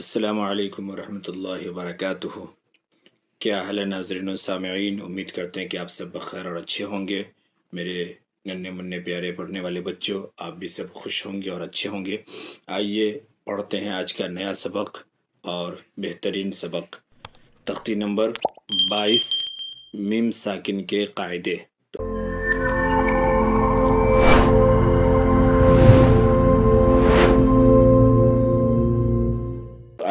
السلام علیکم ورحمۃ اللہ وبرکاتہ۔ کیا حال ہے ناظرین و سامعین؟ امید کرتے ہیں کہ آپ سب بخیر اور اچھے ہوں گے۔ میرے ننھے منھے پیارے پڑھنے والے بچوں، آپ بھی سب خوش ہوں گے اور اچھے ہوں گے۔ آئیے پڑھتے ہیں آج کا نیا سبق اور بہترین سبق، تختی نمبر 22، میم ساکن کے قاعدے۔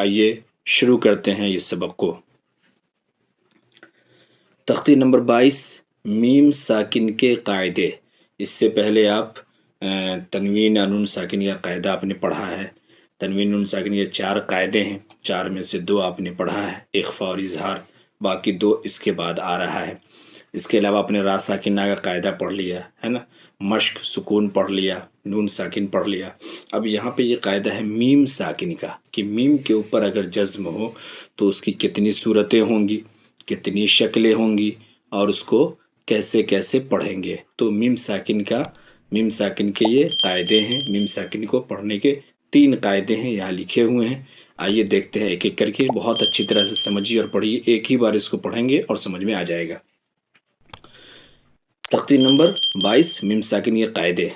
آئیے شروع کرتے ہیں اس سبق کو۔ تختی نمبر 22، میم ساکن کے قاعدے۔ اس سے پہلے آپ تنوین نون ساکن کا قاعدہ آپ نے پڑھا ہے۔ تنوین نون ساکن یہ 4 قاعدے ہیں، 4 میں سے 2 آپ نے پڑھا ہے، اخفاء اور اظہار، باقی 2 اس کے بعد آ رہا ہے۔ اس کے علاوہ آپ نے را ساکنہ کا قاعدہ پڑھ لیا ہے نا، مشق سکون پڑھ لیا، نون ساکن پڑھ لیا۔ اب یہاں پہ یہ قاعدہ ہے میم ساکن کا، کہ میم کے اوپر اگر جزم ہو تو اس کی کتنی صورتیں ہوں گی، کتنی شکلیں ہوں گی، اور اس کو کیسے کیسے پڑھیں گے۔ تو میم ساکن کے یہ قاعدے ہیں۔ میم ساکن کو پڑھنے کے 3 قاعدے ہیں، یہاں لکھے ہوئے ہیں۔ آئیے دیکھتے ہیں ایک ایک کر کے، بہت اچھی طرح سے سمجھیے اور پڑھیے، ایک ہی بار اس کو پڑھیں گے اور سمجھ میں آ جائے گا۔ تختی نمبر 22، میم ساکن کے قاعدے۔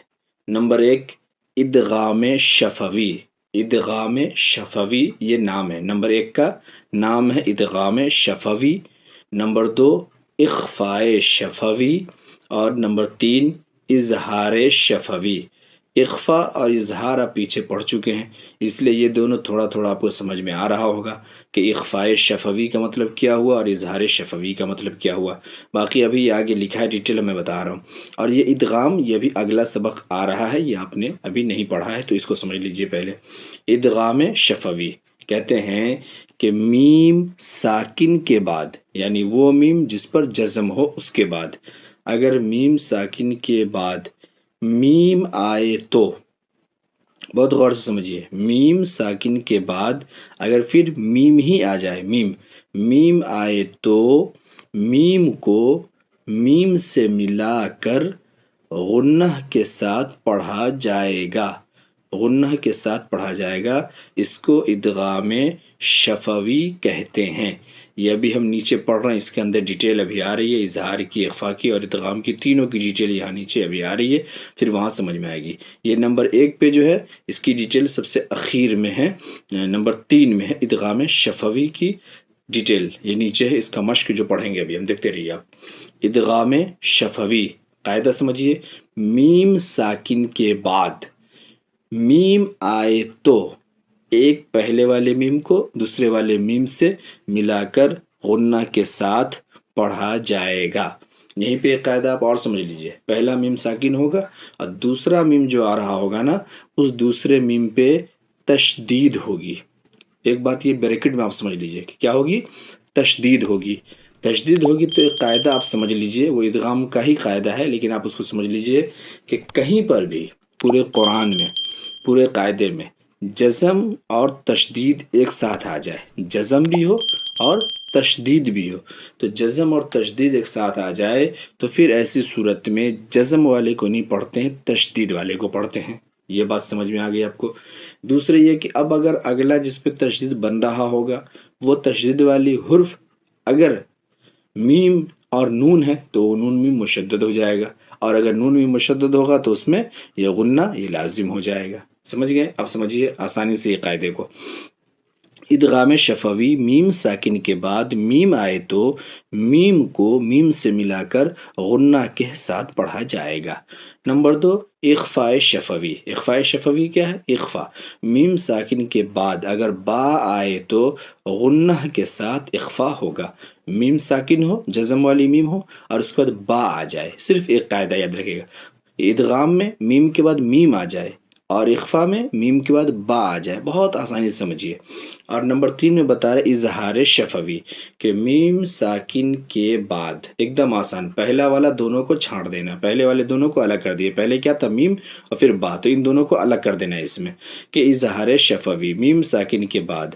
نمبر 1، ادغام شفوی۔ ادغام شفوی یہ نام ہے، نمبر 1 کا نام ہے ادغام شفوی۔ نمبر 2، اخفاء شفوی، اور نمبر 3، اظہار شفوی۔ اخفاء اور اظہار آپ پیچھے پڑھ چکے ہیں، اس لیے یہ دونوں تھوڑا تھوڑا آپ کو سمجھ میں آ رہا ہوگا کہ اخفاء شفوی کا مطلب کیا ہوا اور اظہار شفوی کا مطلب کیا ہوا۔ باقی ابھی آگے لکھا ہے، ڈیٹیل میں بتا رہا ہوں۔ اور یہ ادغام، یہ بھی اگلا سبق آ رہا ہے، یہ آپ نے ابھی نہیں پڑھا ہے تو اس کو سمجھ لیجئے پہلے۔ ادغام شفوی کہتے ہیں کہ میم ساکن کے بعد، یعنی وہ میم جس پر جزم ہو اس کے بعد، اگر میم ساکن کے بعد میم آئے تو، بہت غور سے سمجھیے، میم ساکن کے بعد اگر پھر میم ہی آ جائے، میم آئے تو میم کو میم سے ملا کر غنہ کے ساتھ پڑھا جائے گا۔ غنہ کے ساتھ پڑھا جائے گا، اس کو ادغام شفوی کہتے ہیں۔ یہ ابھی ہم نیچے پڑھ رہے ہیں، اس کے اندر ڈیٹیل ابھی آ رہی ہے، اظہار کی، اخفاء کی اور ادغام کی، تینوں کی ڈیٹیل یہاں نیچے ابھی آ رہی ہے، پھر وہاں سمجھ میں آئے گی۔ یہ نمبر 1 پہ جو ہے اس کی ڈیٹیل سب سے اخیر میں ہے، نمبر 3 میں ہے ادغام شفوی کی ڈیٹیل، یہ نیچے ہے، اس کا مشق جو پڑھیں گے ابھی ہم، دیکھتے رہیے آپ۔ ادغام شفوی قاعدہ سمجھیے، میم ساکن کے بعد میم آئے تو ایک پہلے والے میم کو دوسرے والے میم سے ملا کر غنہ کے ساتھ پڑھا جائے گا۔ یہیں پہ ایک قاعدہ آپ اور سمجھ لیجئے، پہلا میم ساکن ہوگا اور دوسرا میم جو آ رہا ہوگا نا، اس دوسرے میم پہ تشدید ہوگی۔ ایک بات یہ بریکٹ میں آپ سمجھ لیجئے کہ کیا ہوگی، تشدید ہوگی۔ تشدید ہوگی تو ایک قاعدہ آپ سمجھ لیجئے، وہ ادغام کا ہی قاعدہ ہے، لیکن آپ اس کو سمجھ لیجئے کہ کہیں پر بھی پورے قرآن میں، پورے قاعدے میں جزم اور تشدید ایک ساتھ آ جائے، جزم بھی ہو اور تشدید بھی ہو، تو جزم اور تشدید ایک ساتھ آ جائے تو پھر ایسی صورت میں جزم والے کو نہیں پڑھتے ہیں، تشدید والے کو پڑھتے ہیں۔ یہ بات سمجھ میں آ گئی آپ کو۔ دوسرے یہ کہ اب اگر اگلا جس پہ تشدید بن رہا ہوگا، وہ تشدید والی حرف اگر میم اور نون ہے تو وہ نون میم مشدد ہو جائے گا، اور اگر نون میم مشدد ہوگا تو اس میں یہ غنہ یہ لازم ہو جائے گا۔ سمجھ گئے؟ اب سمجھیے آسانی سے یہ قاعدے کو۔ ادغام شفوی، میم ساکن کے بعد میم آئے تو میم کو میم سے ملا کر غنہ کے ساتھ پڑھا جائے گا۔ نمبر 2، اخفاء شفوی۔ اخفاء شفوی کیا ہے؟ اخفاء، میم ساکن کے بعد اگر با آئے تو غنہ کے ساتھ اخفاء ہوگا۔ میم ساکن ہو، جزم والی میم ہو، اور اس کے بعد با آ جائے، صرف ایک قاعدہ یاد رکھے گا، ادغام میں میم کے بعد میم آ جائے اور اخفاء میں میم کے بعد با آ جائے، بہت آسانی سے سمجھیے۔ اور نمبر 3 میں بتا رہے اظہار شفوی، کہ میم ساکن کے بعد ایک دم آسان، پہلا والا دونوں کو چھاڑ دینا، پہلے والے دونوں کو الگ کر دیے، پہلے کیا تھا میم اور پھر با، تو ان دونوں کو الگ کر دینا ہے اس میں، کہ اظہار شفوی، میم ساکن کے بعد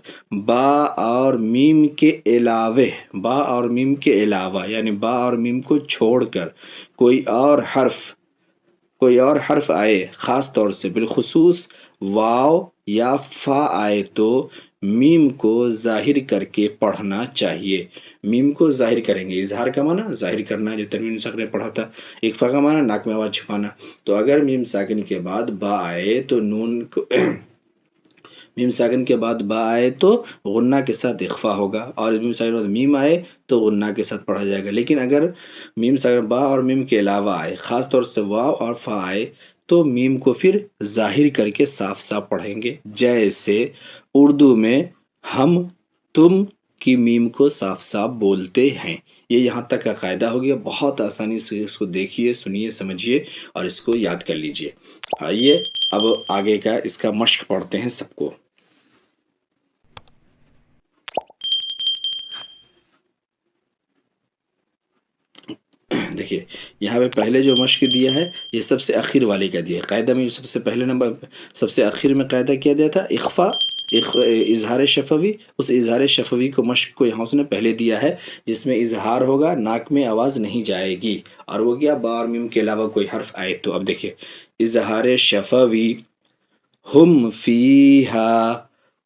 با اور میم کے علاوہ، با اور میم کے علاوہ یعنی با اور میم کو چھوڑ کر کوئی اور حرف آئے، خاص طور سے بالخصوص واو یا فا آئے تو میم کو ظاہر کر کے پڑھنا چاہیے. میم کو ظاہر کریں گے. اظہار کا معنی ظاہر کرنا، جو تنوین ساکن نے پڑھا تھا. اخفا کا معنی ناک میں آواز چھپانا. تو اگر میم ساکن کے بعد با آئے تو نون کو میم ساکن کے بعد با آئے تو غنہ کے ساتھ اخفا ہوگا، اور میم ساکن کے بعد میم آئے تو غنہ کے ساتھ پڑھا جائے گا. لیکن اگر میم ساکن با اور میم کے علاوہ آئے، خاص طور سے واو اور فا آئے، تو میم کو پھر ظاہر کر کے صاف صاف پڑھیں گے. جیسے اردو میں ہم تم کی میم کو صاف صاف بولتے ہیں. یہ یہاں تک کا قاعدہ ہو گیا. بہت آسانی سے اس کو دیکھیے، سنیے، سمجھیے اور اس کو یاد کر لیجئے. آئیے اب آگے کا اس کا مشق پڑھتے ہیں سب کو. دیکھیے یہاں پہ پہلے جو مشق دیا ہے یہ سب سے آخر والے کا دیا ہے. قاعدہ میں سب سے پہلے نمبر، سب سے آخر میں قاعدہ کیا دیا تھا؟ اخفا، اظہار شفوی. اس اظہار شفوی کو مشق کو یہاں اس نے پہلے دیا ہے، جس میں اظہار ہوگا، ناک میں آواز نہیں جائے گی. اور وہ کیا؟ با اور میم کے علاوہ کوئی حرف آئے تو. اب دیکھیے اظہار شفوی، ہم فیہا،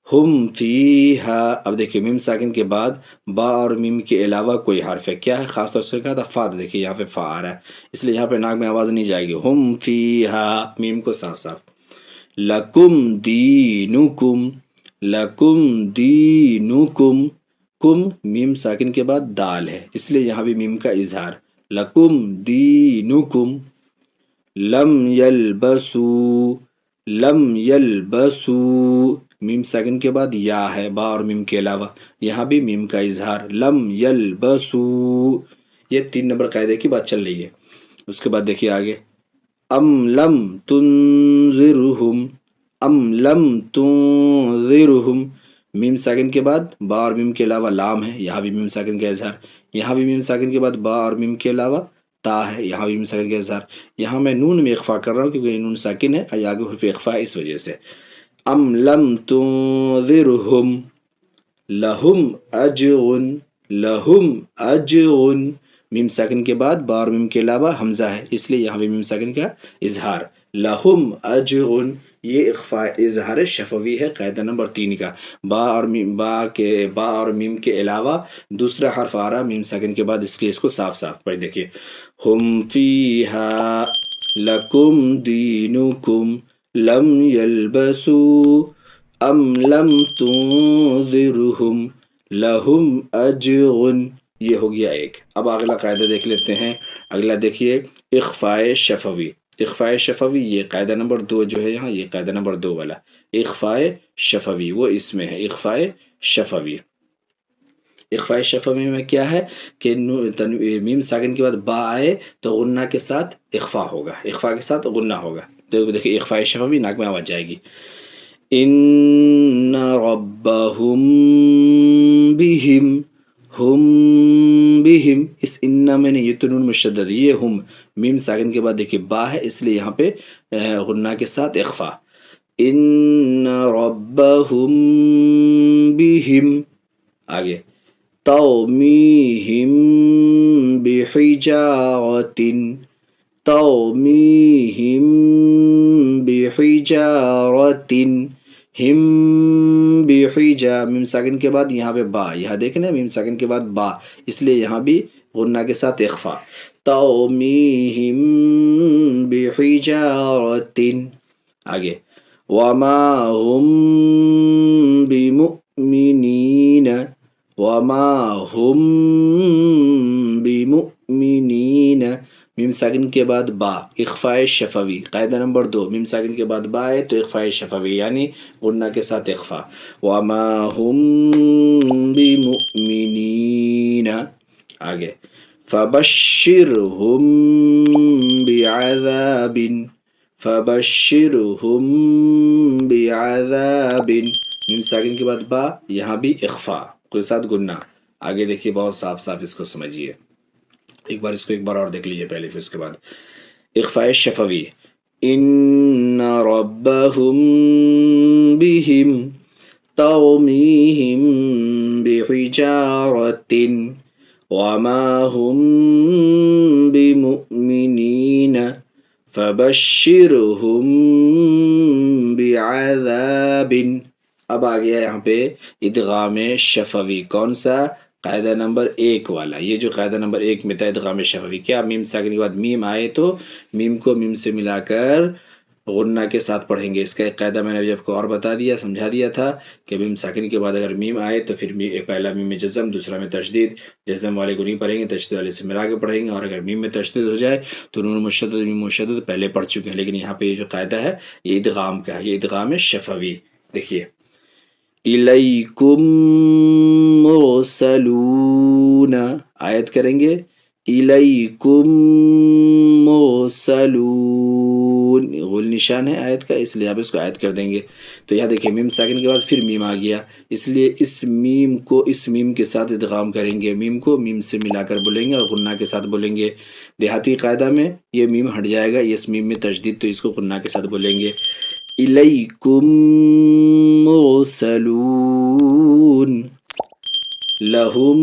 ہم فیہا. اب دیکھیے میم ساکن کے بعد با اور میم کے علاوہ کوئی حرف ہے، کیا ہے؟ خاص طور سے کہا تھا فا. دیکھیے یہاں پہ فا آ رہا ہے، اس لیے یہاں پہ ناک میں آواز نہیں جائے گی. ہم فیہا، میم کو صاف صاف. لکم دینکم، لکم دینکم. کم میم ساکن کے بعد دال ہے، اس لیے یہاں بھی میم کا اظہار. لکم دینکم. لم یلبسو، لم یلبسو. میم ساکن کے بعد یا ہے، با اور میم کے علاوہ، یہاں بھی میم کا اظہار. لم یلبسو. یہ 3 نمبر قاعدے کی بات چل رہی ہے. اس کے بعد دیکھیے آگے، ام لم تنذرہم، ام لم تنذرہم. میم ساکن کے بعد با اور میم کے علاوہ لام ہے، یہاں بھی میم ساکن کا اظہار. یہاں بھی میم ساکن کے بعد با اور میم کے علاوہ تا ہے، یہاں بھی میم ساکن کا اظہار. یہاں میں نون میں اخفا کر رہا ہوں کیونکہ یہ نون ساکن ہے، آگے حرف اخفا ہے، اس وجہ سے. ام لم تنذرہم لہم اجر، لہم اجر. میم ساکن کے بعد با اور میم کے علاوہ حمزہ ہے، اس لیے یہاں بھی میم ساکن کا اظہار. لہم اجر. یہ اخفاء اظہار شفوی ہے، قاعدہ نمبر 3 کا. با اور میم، با اور میم کے علاوہ دوسرا حرف آ رہا میم ساکن کے بعد، اس لیے اس کو صاف صاف پڑھ. دیکھیے ہم فیہا لکم دینکم لم یلبسوا ام لم تنذرہم لہم اجر. یہ ہو گیا ایک. اب اگلا قاعدہ دیکھ لیتے ہیں. اگلا دیکھیے اخفاء شفوی. اخفاء شفوی یہ قاعدہ نمبر 2 جو ہے یہاں، یہ قاعدہ نمبر 2 والا اخفاء شفوی وہ اس میں ہے. اخفاء شفوی، اخفاء شفوی میں کیا ہے کہ میم ساکن کے بعد با آئے تو غنہ کے ساتھ اخفا ہوگا، اخفا کے ساتھ غنہ ہوگا. تو دیکھیے اخفاء شفوی ناک میں آواز جائے گی. ان ربہم بہم، ہم بہم. اس ان میں نے یہ تو نون مشدد، یہ ہم میم ساکن کے بعد دیکھیے با ہے، اس لیے یہاں پہ غنہ کے ساتھ اخفا. ان ربہم بہم. آگے ترمیہم بحجارۃ، ترمیہم بحجارۃ. ہم بحجا، میم ساکن کے بعد یہاں پہ با، یہاں دیکھیں نا میم ساکن کے بعد با، اس لیے یہاں بھی غنہ کے ساتھ اخفا. ترمیہم بحجارۃ. آگے وما ہم بمؤمنین، وما ہم بمؤمنین. میم ساکن کے بعد با، اخفاء شفوی. قاعدہ نمبر 2 میم ساکن کے بعد با ہے تو اخفاء شفوی یعنی غنہ کے ساتھ اخفا. وما ہم بمؤمنین. آگے فبشرہم بعذاب، فبشرہم بعذاب. میم ساکن کے بعد با، یہاں بھی اخفا کے ساتھ گنہ. آگے دیکھیے بہت صاف صاف اس کو سمجھیے. ایک بار اس کو ایک بار اور دیکھ لیجیے پہلے، پھر اس کے بعد اخفاء شفوی. ان ربہم بہم ترمیہم بحجارۃ وما ہم بمؤمنین فبشرهم بعذاب. اب آ گیا یہاں پہ ادغام شفوی. کون سا؟ قاعدہ نمبر 1 والا. یہ جو قاعدہ نمبر 1 میں تھا ادغام شفوی، کیا میم ساکن کے بعد میم آئے تو میم کو میم سے ملا کر غنہ کے ساتھ پڑھیں گے. اس کا ایک قاعدہ میں نے ابھی آپ کو اور بتا دیا، سمجھا دیا تھا کہ میم ساکن کے بعد اگر میم آئے تو پھر پہلا میم میں جزم، دوسرا میں تشدید. جزم والے کو نہیں پڑھیں گے، تشدید والے سے ملا کے پڑھیں گے. اور اگر میم میں تشدید ہو جائے تو نون مشدد میم مشدد پہلے پڑھ چکے ہیں، لیکن یہاں پہ یہ جو قاعدہ ہے یہ ادغام کا ہے، یہ ادغام شفوی. دیکھیے الیکم مرسلون، آیت کریں گے الیکم مرسلون، غل نشان ہے آیت کا، اس لیے آپ اس کو آیت کر دیں گے. تو یہاں دیکھیں میم ساکن کے بعد پھر میم آ گیا، اس لیے اس میم کو اس میم کے ساتھ ادغام کریں گے. میم کو میم سے ملا کر بولیں گے اور غنہ کے ساتھ بولیں گے. دیہاتی قاعدہ میں یہ میم ہٹ جائے گا، اس میم میں تشدید، تو اس کو غنہ کے ساتھ بولیں گے. الیکم مرسلون لہم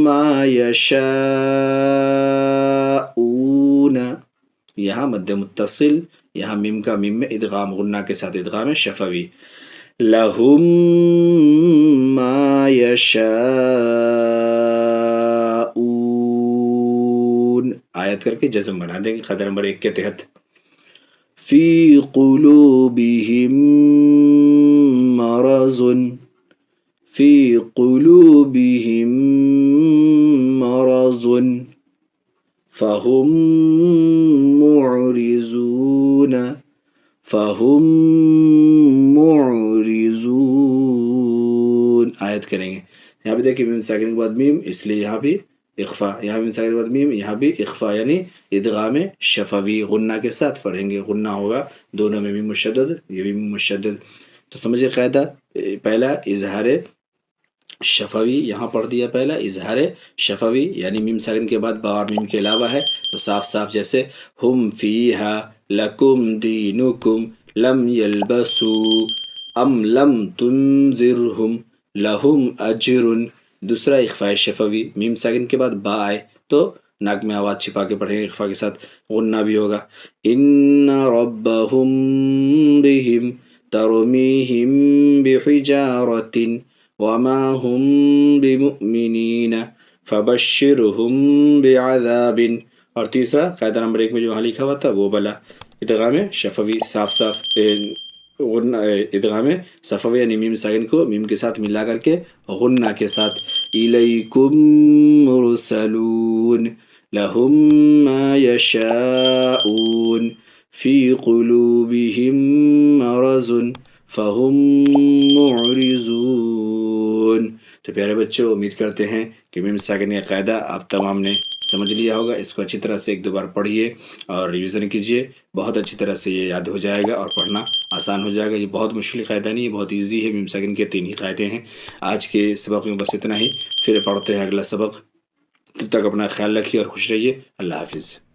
ما یشاءون. یہاں مد متصل، یہاں میم کا میم میں ادغام، غنہ کے ساتھ ادغام شفوی. لہم ما یشاءون، آیت کر کے جزم بنا دیں گے قاعدہ نمبر 1 کے تحت. فی قلوبہم مرض، فی قلوبہم مرض فہم معرضون، فہم معرضون، آیت کریں گے. یہاں پہ دیکھیں میم ساکن کے بعد میم، اس لیے یہاں بھی اخفا، یہاں میم ساکن کے بعد میم، یہاں بھی اخفا، یعنی ادغام شفوی غنہ کے ساتھ پڑھیں گے. غنہ ہوگا دونوں میں، میم مشدد، یہ بھی میم مشدد. تو سمجھے قاعدہ، پہلا اظہار شفوی یہاں پڑھ دیا، پہلا اظہار شفوی یعنی میم ساکن کے بعد با اور میم کے علاوہ ہے تو صاف صاف جیسے ہم فیہا لکم دینکم لم یلبسوا ام لم تنذرہم لہم اجر. دوسرا اخفاء شفوی، میم ساکن کے بعد با آئے تو ناک میں آواز چھپا کے پڑھیں گے، اخفاء کے ساتھ غنہ بھی ہوگا. ان ربہم بہم ترمیہم بحجارۃ وما ہم بمؤمنین فبشرہم بعذاب. اور تیسرا قاعدہ نمبر 1 میں جو وہاں لکھا ہوا تھا وہ بلا ادغام شفوی، صاف صاف ادغام شفوی یعنی میم ساکن کو میم کے ساتھ ملا کر کے غنہ کے ساتھ. الیکم مرسلون لہم ما یشاءون فی قلوبہم مرض فہم معرضون. تو پیارے بچوں، امید کرتے ہیں کہ میم ساکن کا قاعدہ آپ تمام نے سمجھ لیا ہوگا. اس کو اچھی طرح سے 1-2 بار پڑھیے اور ریویژن کیجیے، بہت اچھی طرح سے یہ یاد ہو جائے گا اور پڑھنا آسان ہو جائے گا. یہ بہت مشکل قاعدہ نہیں، یہ بہت ایزی ہے. میم ساکن کے 3 ہی قاعدے ہیں. آج کے سبق میں بس اتنا ہی، پھر پڑھتے ہیں اگلا سبق. تب تک اپنا خیال رکھیے اور خوش رہیے. اللہ حافظ.